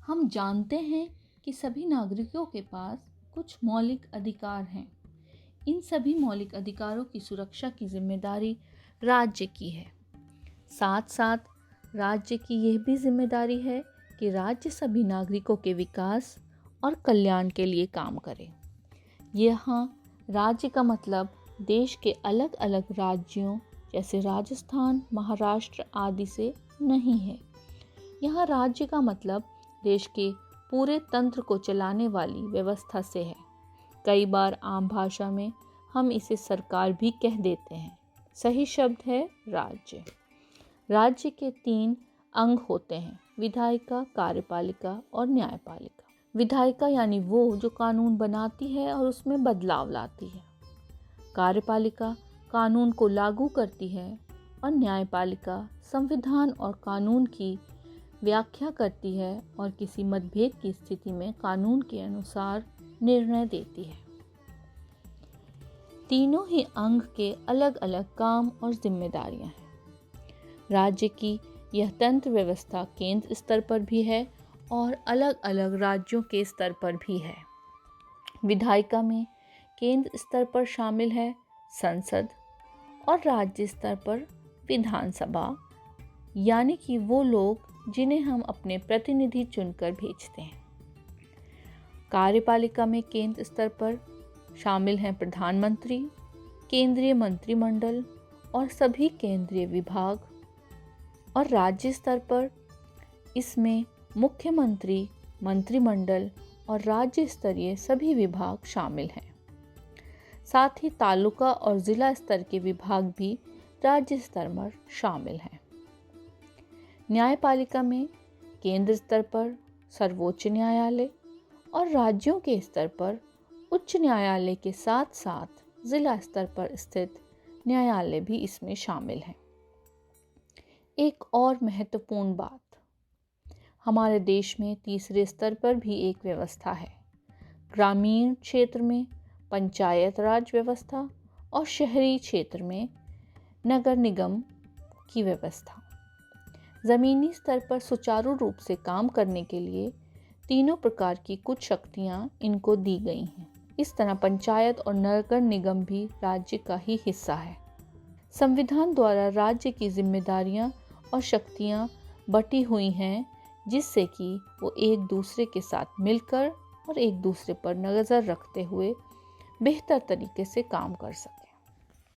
हम जानते हैं कि सभी नागरिकों के पास कुछ मौलिक अधिकार हैं। इन सभी मौलिक अधिकारों की सुरक्षा की जिम्मेदारी राज्य की है। साथ साथ राज्य की यह भी जिम्मेदारी है कि राज्य सभी नागरिकों के विकास और कल्याण के लिए काम करे। यहाँ राज्य का मतलब देश के अलग अलग राज्यों जैसे राजस्थान, महाराष्ट्र आदि से नहीं है। यहाँ राज्य का मतलब देश के पूरे तंत्र को चलाने वाली व्यवस्था से है। कई बार आम भाषा में हम इसे सरकार भी कह देते हैं। सही शब्द है राज्य। राज्य के 3 अंग होते हैं: विधायिका, कार्यपालिका और न्यायपालिका। विधायिका यानी वो जो कानून बनाती है और उसमें बदलाव लाती है। कार्यपालिका कानून को लागू करती है और न्यायपालिका संविधान और कानून की व्याख्या करती है और किसी मतभेद की स्थिति में कानून के अनुसार निर्णय देती है। तीनों ही अंग के अलग अलग काम और जिम्मेदारियां हैं। राज्य की यह तंत्र व्यवस्था केंद्र स्तर पर भी है और अलग अलग राज्यों के स्तर पर भी है। विधायिका में केंद्र स्तर पर शामिल है संसद और राज्य स्तर पर विधानसभा, यानी कि वो लोग जिन्हें हम अपने प्रतिनिधि चुनकर भेजते हैं। कार्यपालिका में केंद्र स्तर पर शामिल हैं प्रधानमंत्री, केंद्रीय मंत्रिमंडल और सभी केंद्रीय विभाग, और राज्य स्तर पर इसमें मुख्यमंत्री, मंत्रिमंडल और राज्य स्तरीय सभी विभाग शामिल हैं। साथ ही तालुका और जिला स्तर के विभाग भी राज्य स्तर पर शामिल हैं। न्यायपालिका में केंद्र स्तर पर सर्वोच्च न्यायालय और राज्यों के स्तर पर उच्च न्यायालय के साथ साथ जिला स्तर पर स्थित न्यायालय भी इसमें शामिल हैं। एक और महत्वपूर्ण बात, हमारे देश में तीसरे स्तर पर भी एक व्यवस्था है। ग्रामीण क्षेत्र में पंचायत राज व्यवस्था और शहरी क्षेत्र में नगर निगम की व्यवस्था। ज़मीनी स्तर पर सुचारू रूप से काम करने के लिए तीनों प्रकार की कुछ शक्तियाँ इनको दी गई हैं। इस तरह पंचायत और नगर निगम भी राज्य का ही हिस्सा है। संविधान द्वारा राज्य की जिम्मेदारियां और शक्तियां बटी हुई हैं, जिससे कि वो एक दूसरे के साथ मिलकर और एक दूसरे पर नज़र रखते हुए बेहतर तरीके से काम कर सकें।